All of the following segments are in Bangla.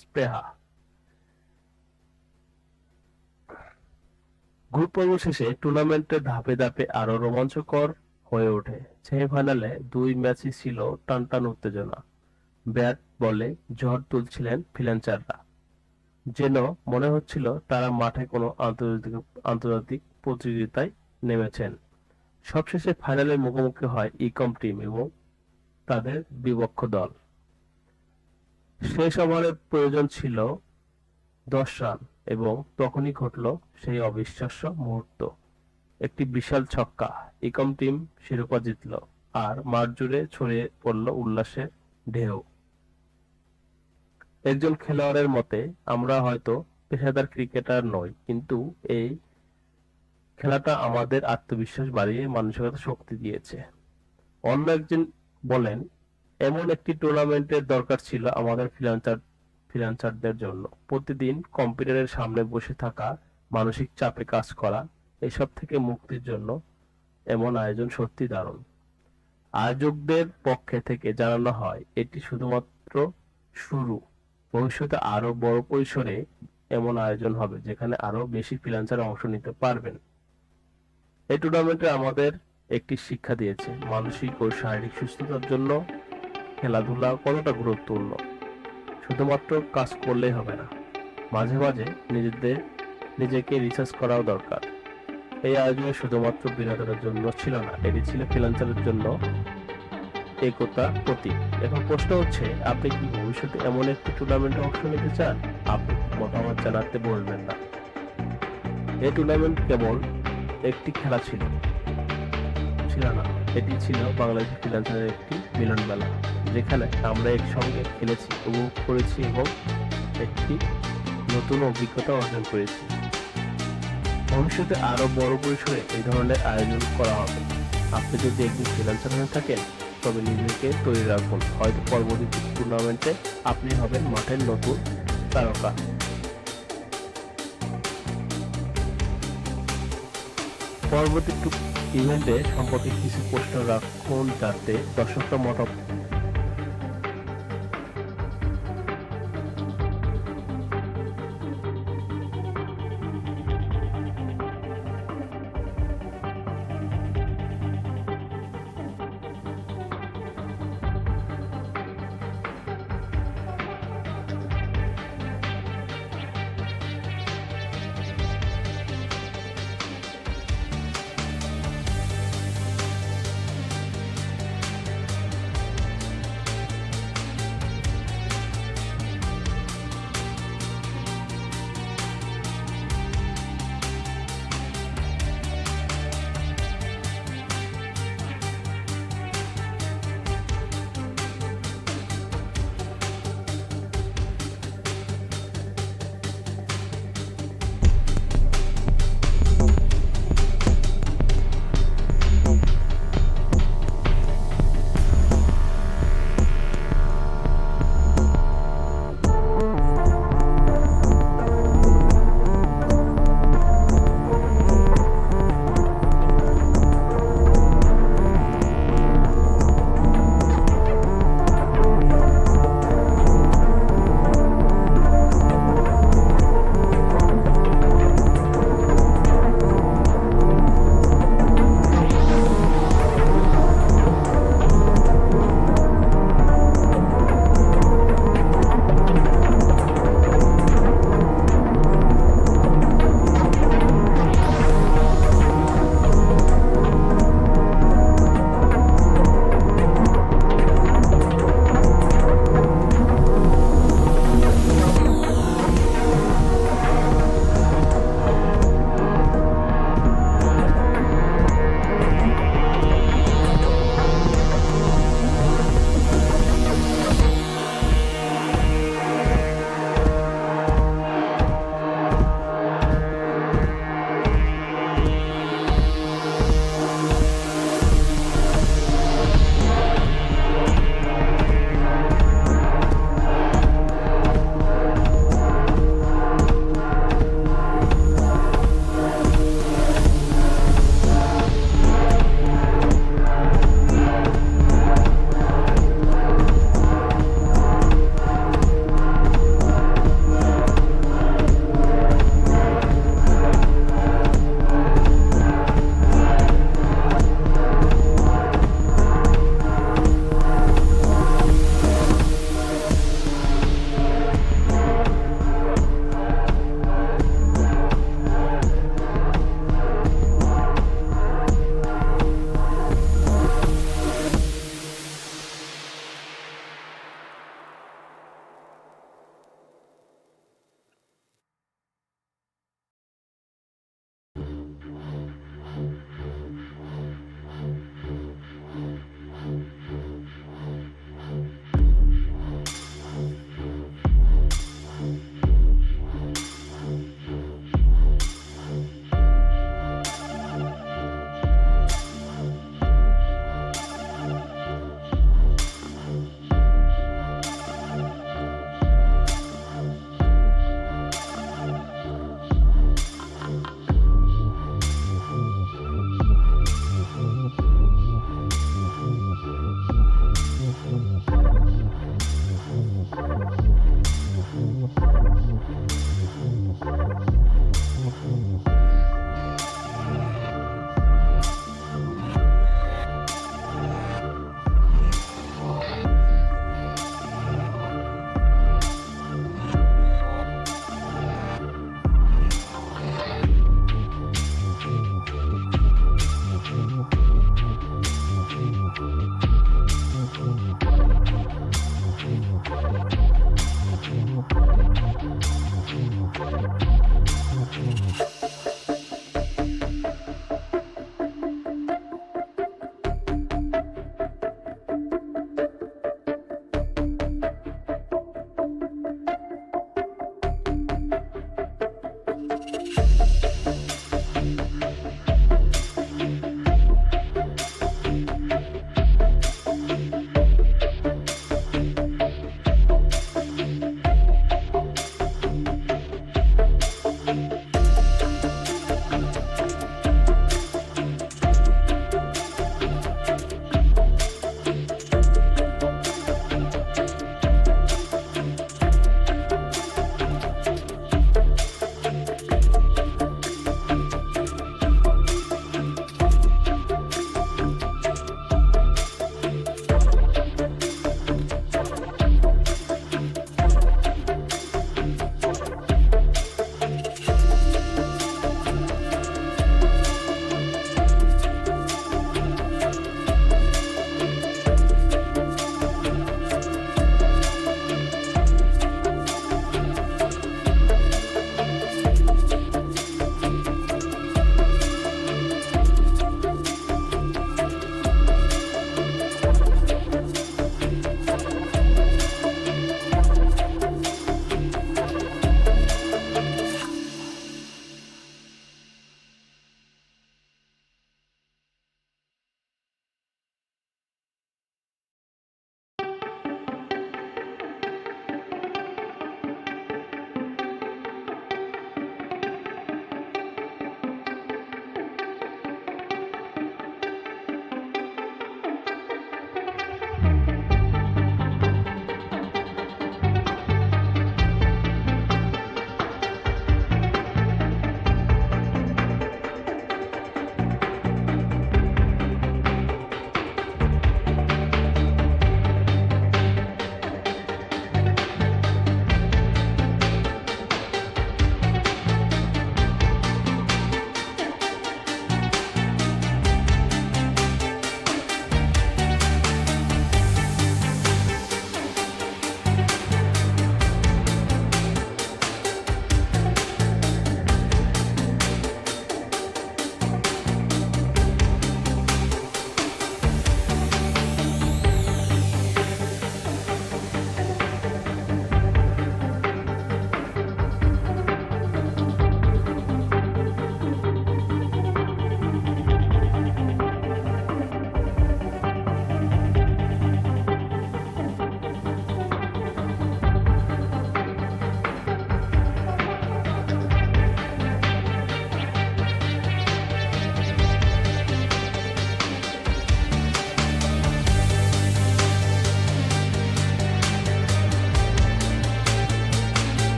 স্পৃহা। গ্রুপ পর্ব শেষে টুর্নামেন্টের ধাপে ধাপে আরো রোমাঞ্চকর হয়ে ওঠে। সেমিফাইনালে দুই ম্যাচই ছিল টানটান উত্তেজনা। ব্যাট বলে ঝড় তুলছিলেন ফিল্যান্সাররা, যেন মনে হচ্ছিল তারা মাঠে কোনো আন্তর্জাতিক প্রতিযোগিতায় নেমেছেন। সবশেষে ফাইনালে মুখোমুখি হয় ইকম টিম এবং তাদের বিপক্ষ দল। শেষ ওভারে প্রয়োজন ছিল 10 রান এবং তখনই ঘটল সেই অবিশ্বাস্য মুহূর্ত। একটি বিশাল ছক্কা, ইকম টিম শিরোপা জিতল, আর মাঠ জুড়ে ছড়িয়ে পড়ল উল্লাসের ঢেউ। একজন খেলোয়াড়ের মতে, আমরা হয়তো পেশাদার ক্রিকেটার নই, কিন্তু এই খেলাটা আমাদের আত্মবিশ্বাস বাড়িয়ে মানসিকতা শক্তি দিয়েছে। অন্য একজন বলেন, এমন একটি টুর্নামেন্টের দরকার ছিল আমাদের ফ্রিল্যান্সারদের জন্য। প্রতিদিন কম্পিউটারের সামনে বসে থাকা, মানসিক চাপে কাজ করা, এসব থেকে মুক্তির জন্য এমন আয়োজন সত্যি দারুণ। আয়োজকদের পক্ষ থেকে জানানো হয়, এটি শুধুমাত্র শুরু। ভবিষ্যতে আরো বড় পরিসরে এমন আয়োজন হবে যেখানে আরো বেশি ফ্রিল্যান্সার অংশ নিতে পারবেন। এই টুর্নামেন্টে আমাদের একটি শিক্ষা দিয়েছে, মানসিক ও শারীরিক সুস্থতার জন্য খেলাধুলা কতটা গুরুত্বপূর্ণ। শুধুমাত্র কাজ করলেই হবে না, মাঝে মাঝে নিজেকে রিসার্চ করাও দরকার। এই আয়োজনে শুধুমাত্র বিনোদনের জন্য ছিল না, এটি ছিল ফ্রিল্যান্সারের জন্য একতা প্রতীক। এখন প্রশ্ন হচ্ছে, আপনি কি ভবিষ্যতে এমন একটি টুর্নামেন্টে অংশ নিতে চান? আপনি মতামত জানাতে বলবেন না। এই টুর্নামেন্ট কেবল একটি খেলা ছিল না, এটি ছিল বাংলাদেশের ফ্রিল্যান্সারের একটি মিলন মেলা, যেখানে আমরা একসঙ্গে খেলেছি, উপভোগ করেছি এবং একটি নতুন অভিজ্ঞতা অর্জন করেছি। ভবিষ্যতে আরো বড় পরিসরে এই ধরনের আয়োজন করা হবে। আপনি যদি একজন ফ্রিল্যান্সার হয়ে থাকেন, তবে নিজেকে তৈরি রাখুন, হয়তো পরবর্তী টুর্নামেন্টে আপনি হবেন মাঠের নতুন তারকা। পরবর্তী ইভেন্টে সম্পর্কে কিছু প্রশ্ন রাখুন যাতে দর্শকরা মতামত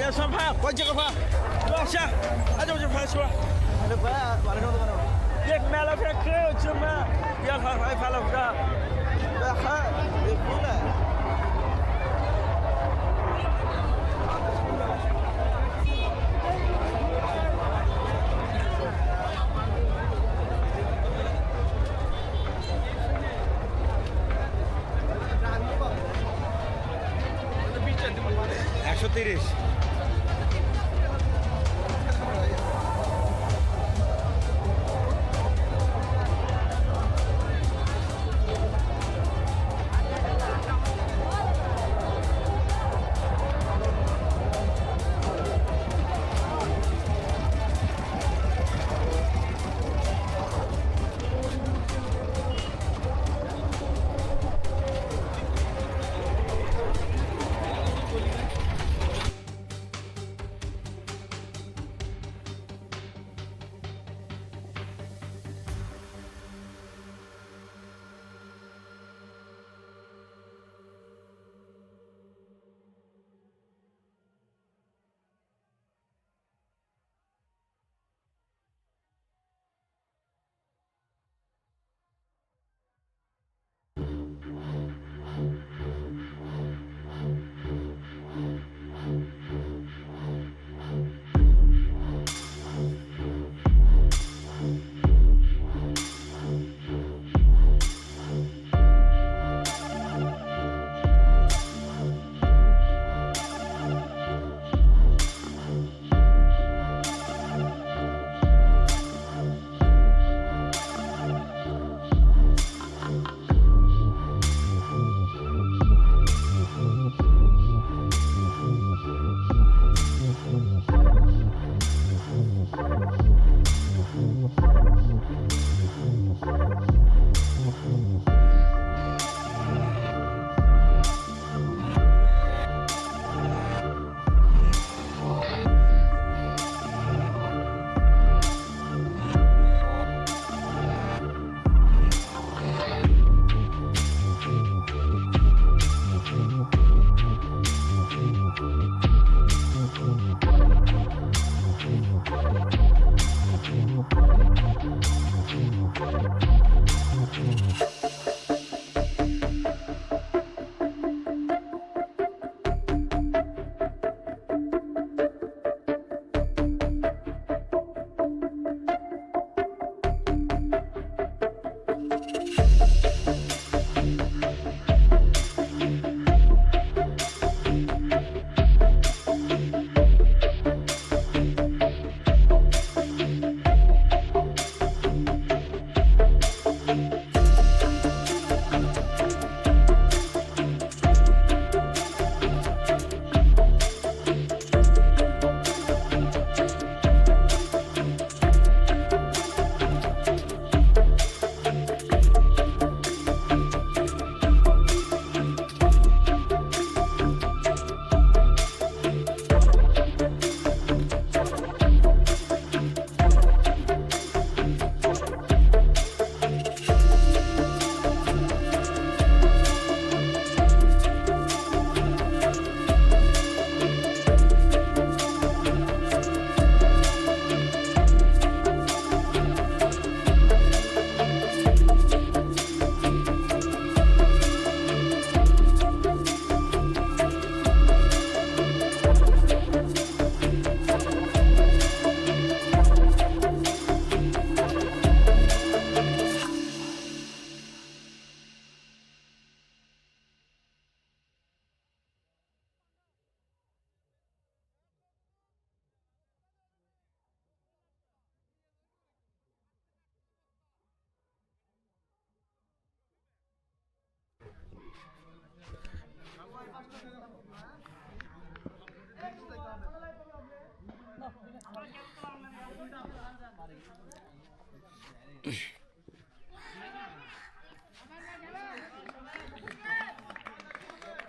也算拍，我几个拍，多少钱？俺就是拍出来。这拍，完了之后怎么弄？也买了片可有钱买，也还拍了不是？这还得回来。130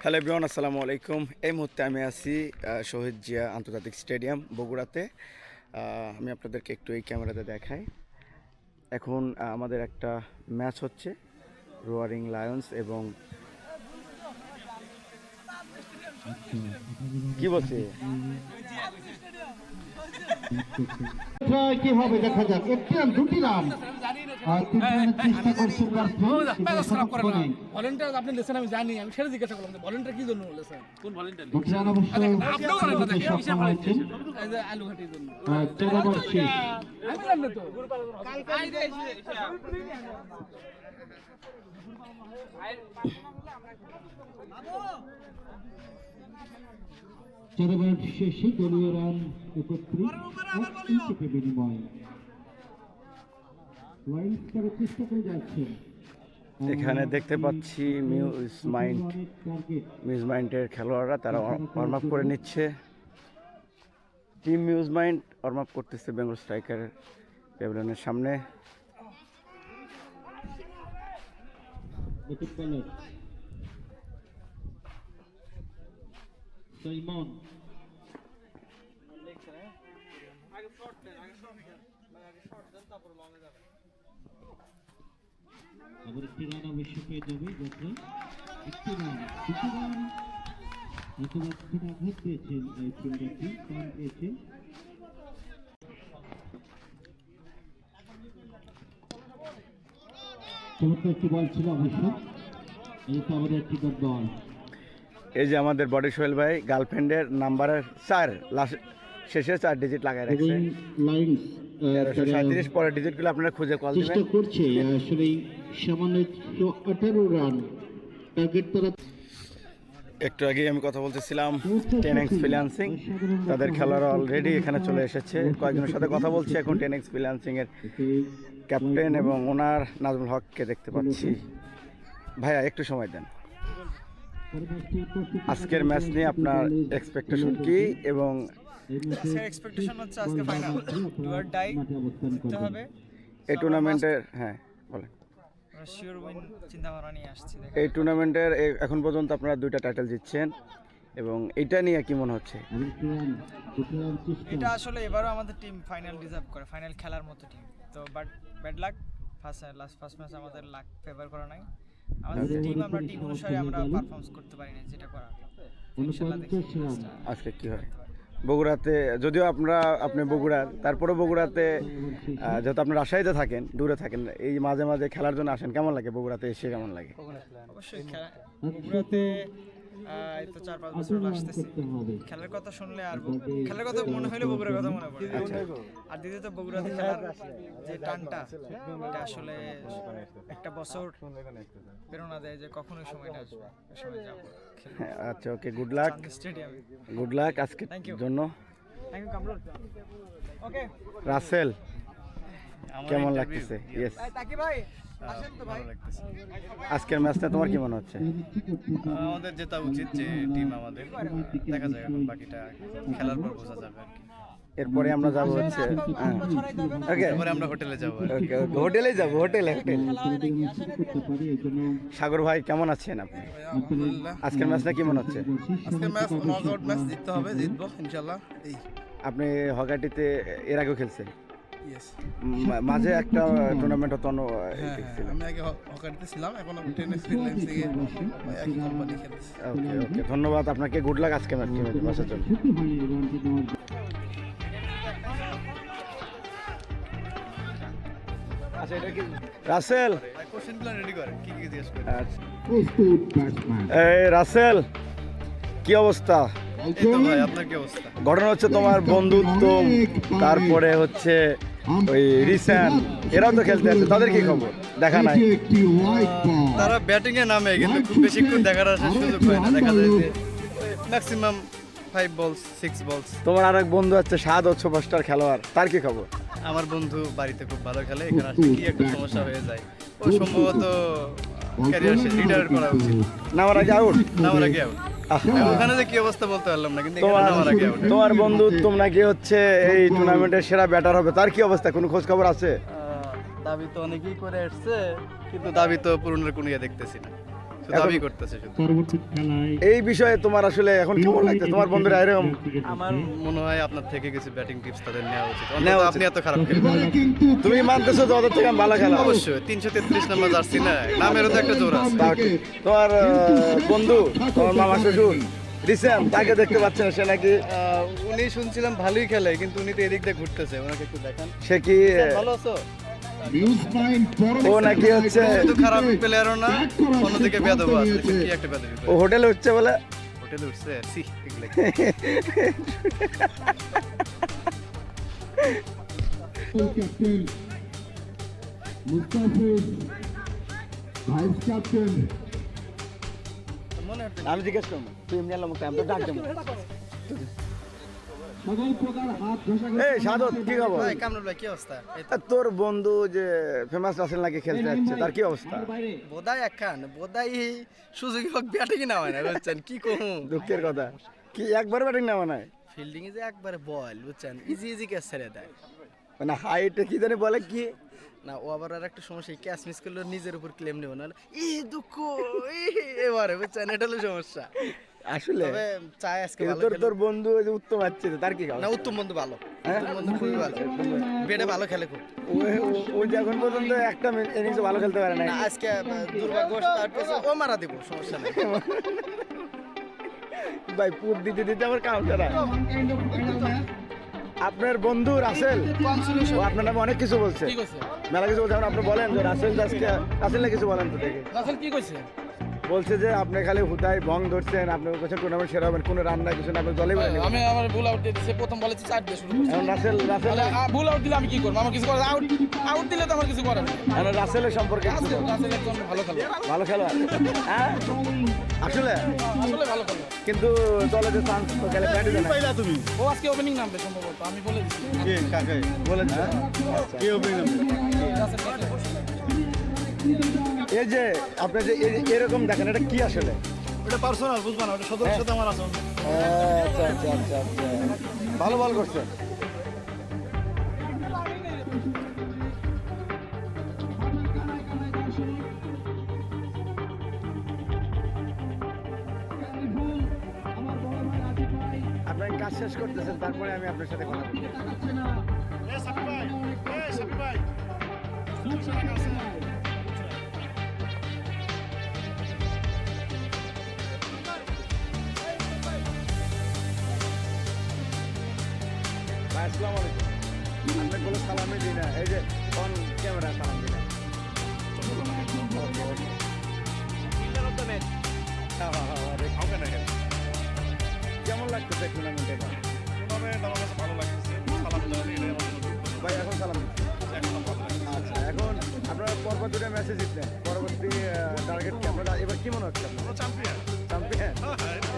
হ্যালো এভরিওয়ান, আসসালামু আলাইকুম। এই মুহূর্তে আমি আছি শহীদ জিয়া আন্তর্জাতিক স্টেডিয়াম বগুড়াতে। আমি আপনাদেরকে একটু এই ক্যামেরাতে দেখাই। এখন আমাদের একটা ম্যাচ হচ্ছে রোয়ারিং লায়ন্স এবং কি বলছে? কি হবে দেখা যাক। একটি রান, দুটি রান, আর তিন রানের চেষ্টা করছেন ব্যাটসম্যান। ভলেন্টিয়ার আপনি লেছেন আমি জানি, আমি সেটা জিজ্ঞাসা করলাম ভলেন্টিয়ার কি জন্য বলেছেন? কোন ভলেন্টিয়ার? দুটি রান অবশ্য সক্ষম হয়েছেন। এই যে আলু ঘাটির জন্য 14 বল শেষ। আমি বললাম না তো চার ওভার শেষে দলীয় রান 31 উইকেটে বিনিময়। লাইন্স তারা চেষ্টা করে যাচ্ছেন। এখানে দেখতে পাচ্ছি মিউজ মাইন্ডের খেলোয়াড়রা তারা ওয়ার্ম আপ করে নিচ্ছে। Team muse mind warm up করতেছে বেঙ্গল স্ট্রাইকার প্যাভিলিয়নের সামনে। সাইমন আবার একটি রান অবশ্য পেয়ে যাবে যাত্রা। একটি রান, দুটি রান, এতবার আঘাত পেয়েছেন এই ফিল্ডারটি, রান পেয়েছে। চমৎকার একটি বল ছিল অবশ্য। এই তো আমাদের একটি বল। এই যে আমাদের বডি সোহেল ভাই গার্লফ্রেন্ডের নাম্বারের 4 লাস্ট শেষে 4 ডিজিট লাগায় রাখছে। লাইন্স 1337 পরের ডিজিটগুলো আপনারা খুঁজে কল দিবেন। চেষ্টা করছে আসলে সামান্য 18 রান টার্গেট তারা। একটু আগে আমি কথা বলতেছিলাম 10x ফ্রিল্যান্সিং, তাদের খেলোয়াড়রা অলরেডি এখানে চলে এসেছে। কয়েকজনের সাথে কথা বলছি এখন। 10x ফ্রিল্যান্সিং এর ক্যাপ্টেন এবং ওনার নাজমুল হককে দেখতে পাচ্ছি। ভাইয়া একটু সময় দেন, আজকের ম্যাচ নিয়ে আপনার এক্সপেকটেশন কি? এবং আজকের এক্সপেকটেশন হচ্ছে আজকে ফাইনাল ডু অর ডাই জিততে হবে। এই টুর্নামেন্টের হ্যাঁ বলেন, আমরা শিওর উইন চিন্তা ভাবনা নিয়ে আসছি। এই টুর্নামেন্টের এখন পর্যন্ত আপনারা 2টা টাইটেল জিতছেন এবং এইটা নিয়ে কি মনে হচ্ছে? এটা আসলে এবারও আমাদের টিম ফাইনাল ডিজার্ভ করে, ফাইনাল খেলার মতো টিম। তো but bad luck, first match আমাদের লাক ফেভার করা নাই। আমাদের যে টিম, আমরা টিম অনুসারে আমরা পারফরম্যান্স করতে পারি না যেটা করা। ইনশাআল্লাহ দেখি আজকে কি হয়। বগুড়াতে যদিও আপনি বগুড়ার, তারপরেও বগুড়াতে যেহেতু আপনি রাজশাহীতে থাকেন, দূরে থাকেন, এই মাঝে মাঝে খেলার জন্য আসেন, কেমন লাগে বগুড়াতে এসে? কেমন লাগে? অবশ্যই বগুড়াতে এই তো 4-5 বছর আসতেছি। খেলার কথা শুনলে আর খেলার কথা মনে হইলে বগুড়ার কথা মনে পড়ে। আর দ্বিতীয়ত বগুড়াতে খেলার যে টানটা, এটা আসলে একটা বছর প্রেরণা দেয় যে কখন ওই সময়টা আসবে, ওই সময় যাবো। আচ্ছা, ওকে, গুড লাক। স্টেডিয়ামে গুড লাক আজকের জন্য। Thank you Kamrul. Okay Rasel, কেমন লাগতেছে? ইয়েস, তাকি ভাই আসেন তো ভাই। আজকের ম্যাচটা তোমার কি মনে হচ্ছে? আমাদের জেতা উচিত, যে টিম আমাদের। দেখা যায় এখন, বাকিটা খেলার পর বোঝা যাবে আর কি। এরপরে আমরা যাবো হচ্ছে ওকে, এরপরে আমরা হোটেলে যাবো। ওকে, হোটেলে যাবো। হোটেল সাগর ভাই, কেমন আছেন আপনি? আজকের ম্যাচটা কি মনে হচ্ছে? আজকের ম্যাচ নকআউট ম্যাচ, জিততে হবে, জিতবো ইনশাআল্লাহ। এই আপনি হকাটিতে এর আগেও খেলছেন? ইয়েস, মাঝে একটা টুর্নামেন্ট হতো, আমি আগে হকারিতে ছিলাম, এখন আমি টেনিস ফ্রিল্যান্সিং এ একই কোম্পানি খেলছি। ওকে ওকে, ধন্যবাদ আপনাকে। গুড লাক আজকে ম্যাচে বাসার জন্য। আচ্ছা, এটা কি রাসেল? কোশ্চেন প্ল্যান রেডি করেন, কি কি জিজ্ঞেস করেন। এই রাসেল, কি অবস্থা? এই তো ভাই, আপনার কি অবস্থা? ঘটনা হচ্ছে তোমার বন্ধুত্ব, তারপরে হচ্ছে ওই রিসেন্ট এরাও তো খেলতে আছে, তাদের কি খবর? দেখা নাই। তারা ব্যাটিং এ নামে, কিন্তু খুব বেশিক্ষণ দেখার আসার সুযোগ হয় না। দেখা যায় যে ম্যাক্সিমাম 5 বলস 6 বলস। তোমার আরেক বন্ধু আছে সাদ ও সুপারস্টার খেলোয়াড়, তার কি খবর? আমার বন্ধু বাড়িতে খুব ভালো খেলে, এখানে আসলে কি একটা সমস্যা হয়ে যায়। ও সম্ভবত ক্যারিয়ার রিটায়ার করা উচিত। নামার আগে আউট। নামার আগে আউট। ওখানে যে কি অবস্থা বলতে পারলাম না, কিন্তু তোমার এখানে নামার আগে আউট। তোমার বন্ধু তোমরা কি হচ্ছে এই টুর্নামেন্টের সেরা ব্যাটার হবে, তার কি অবস্থা? কোনো খোঁজ খবর আছে? দাবি তো অনেকেই করে আসছে, কিন্তু দাবি তো পূরণের কোনো ইয়ে দেখতেছি না, শুধু দাবি করতেছে শুধু। এই বিষয়ে তোমার আসলে এখন কেমন লাগছে? তোমার বন্ধুরা এরকম? আমার মনে হয় আপনার থেকে কিছু ব্যাটিং টিপস তাদের নেওয়া উচিত। নেওয়া অন্তত উচিত। আপনি এত খারাপ খেলেন, তুমি মানতেছো তো ওদের থেকে আমি ভালো খেলা? অবশ্যই 333 নম্বর জার্সি না, নামেরও তো একটা জোর আছে। তাও ঠিক। তোমার বন্ধু, তোমার মামা শ্বশুর রিসেম তাকে দেখতে পাচ্ছেন, সে নাকি উনি শুনছিলাম ভালোই খেলে, কিন্তু উনি তো এদিক দিয়ে ঘুরতেছে, ওনাকে একটু দেখান। সে কি ভালো আছো? ও নাকি হচ্ছে শুধু খারাপ প্লেয়ারও না, অন্যদিকে বেয়াদব আছে। কি একটা বেয়াদবি ও হোটেলে উঠছে বলে হোটেলে উঠছে, সি এগুলো ক্যাপ্টেন মুস্তাফিজ, ভাইস ক্যাপ্টেন মনে হচ্ছে আমি জিজ্ঞেস করবো তুই এমনি আলো মুখটা আমি তো ডাক দেবো। সকল প্রকার হাত ঘষা এই সাদত কি খবর? ভাই কামরুল ভাই কি অবস্থা? এই তো তোর বন্ধু যে ফেমাস রাসেল নাকি খেলতে যাচ্ছে, তার কি অবস্থা? বাইরে বোধাই একখান বোধাই সুযোগী হোক ব্যাটিং না হয় না, বুঝছেন কি কমু। দুঃখের কথা কি একবার ব্যাটিং না বানায়, ফিল্ডিং এ যে একবারে বল, বুঝছেন ইজি ইজি ক্যাচ ছেড়ে দেয়। মানে হাইটে কি জানি বলে কি না ও আবার আর একটা সমস্যা, ক্যাচ মিস করলে নিজের উপর ক্লেম নেব না, দুঃখ এবারে, বুঝছেন এটা হলো সমস্যা। আসলে তবে চাই আজকে কিন্তু ভালো তোর খেলুক। তোর বন্ধু ওই যে উত্তম আছে তার কি খবর? না উত্তম বন্ধু ভালো, হ্যাঁ? উত্তম বন্ধু খুবই ভালো, বেটে ভালো খেলে খুব। ও যে এখন পর্যন্ত একটা ইনিংস ভালো খেলতে পারে না। না আজকে দুর্ভাগ্যবশ তার পেছনে ও মারা দিব, সমস্যা নেই। ভাই পুট দিতে দিতে আমার counter kind of final match আপনার বন্ধু রাসেল ও আপনার নামে অনেক কিছু বলছে, কি কইছে মেলা কিছু বলছে। এখন আপনি বলেন যে রাসেল দাসকে রাসেল না কিছু বলেন তো দেখে। রাসেল কি কইছে? বলছে যে আপনি খালি হুদায় ভং ধরছেন, আপনি বলছেন টুর্নামেন্ট সেরা হবেন, কোনো রান নাই কিছু না, আপনি দলে বলেন। আমি আমার ভুল আউট দিয়ে দিছে, প্রথম বলে 4 দিয়ে শুরু করছি। এখন রাসেল রাসেল তাহলে ভুল আউট দিলে আমি কি করব? আমার কিছু করার, আউট আউট দিলে তো আমার কিছু করার নেই। এখন রাসেলের সম্পর্কে কিছু বলুন। রাসেল একজন ভালো খেলোয়াড়, ভালো খেলোয়াড় হ্যাঁ আসলে, আসলে ভালো খেলোয়াড়। কিন্তু দলে যে চান্স তো খেলে ব্যাটে দেয় না। তুমি ও আজকে ওপেনিং নামবে সম্ভবত, আমি বলে দিচ্ছি। কে কাকে বলেছে কে অভিনয়? রাসেল কাছে। এই যে আপনি যে এরকম দেখেন এটা কি আসলে? ওটা পার্সোনাল বুঝবা না, ওটা সদস্যের সাথে আমার আছে। আচ্ছা আচ্ছা আচ্ছা আচ্ছা ভালো বল করছে। আপনার কাজ শেষ করতেছেন, তারপরে আমি আপনার সাথে কথা বলবো। ভাই আসসালামু আলাইকুম। আপনাকে বলে সালামই দিই না, এই যে অন ক্যামেরা সালাম দিই না। কেমন লাগতেছে টুর্নামেন্টে? ভাই এখন সালাম দিচ্ছি। আচ্ছা এখন আপনারা পরপর দুটো ম্যাচে জিতলেন, পরবর্তী টার্গেট কি আপনারা এবার কি মনে হচ্ছে? চ্যাম্পিয়ন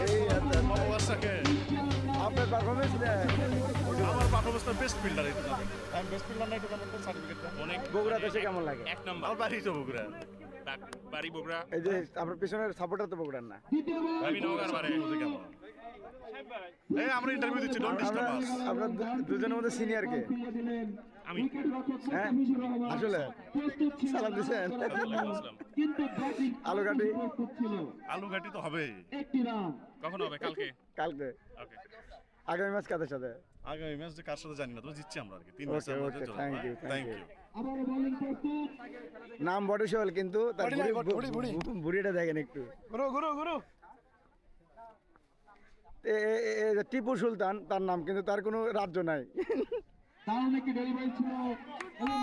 এই আচ্ছা আপনার পারফরমেন্স আমার পারফরমেন্সটা বেস্ট ফিল্ডার এই টুর্নামেন্ট। আমি বেস্ট ফিল্ডার নাই টুর্নামেন্টের সার্টিফিকেটটা। অনেক বগুড়া দেশে কেমন লাগে? এক নাম্বার। আমার বাড়ি তো বগুড়া। বাড়ি বগুড়া। এই যে আপনার পিছনের সাপোর্টার তো বগুড়ার না। আমি নওগাঁর বাড়ি। কেমন? এই আমরা ইন্টারভিউ দিচ্ছি, ডোন্ট ডিস্টার্ব আস। আপনার দুজনের মধ্যে সিনিয়র কে? আমি হ্যাঁ আসলে সালাম দিছেন? আলু কাটি আলু ঘাটি তো হবে। কখন হবে? কালকে। কালকে। ওকে। আগামী ম্যাচ কাদের সাথে? আগামী ম্যাচ যে কার সাথে জানি না, তো জিতছি আমরা আর কি। 3 ওকে, ম্যাচের মধ্যে ওকে, চলে thank যাবো। you, thank thank you. You. নাম বডি শোল কিন্তু তার বডি নাই, বডি, বডি। বুড়িটা দেখেন একটু। গুরু টিপু সুলতান তার নাম, কিন্তু তার কোনো রাজ্য নাই। তার অনেক ডেলিভারি ছিল এবং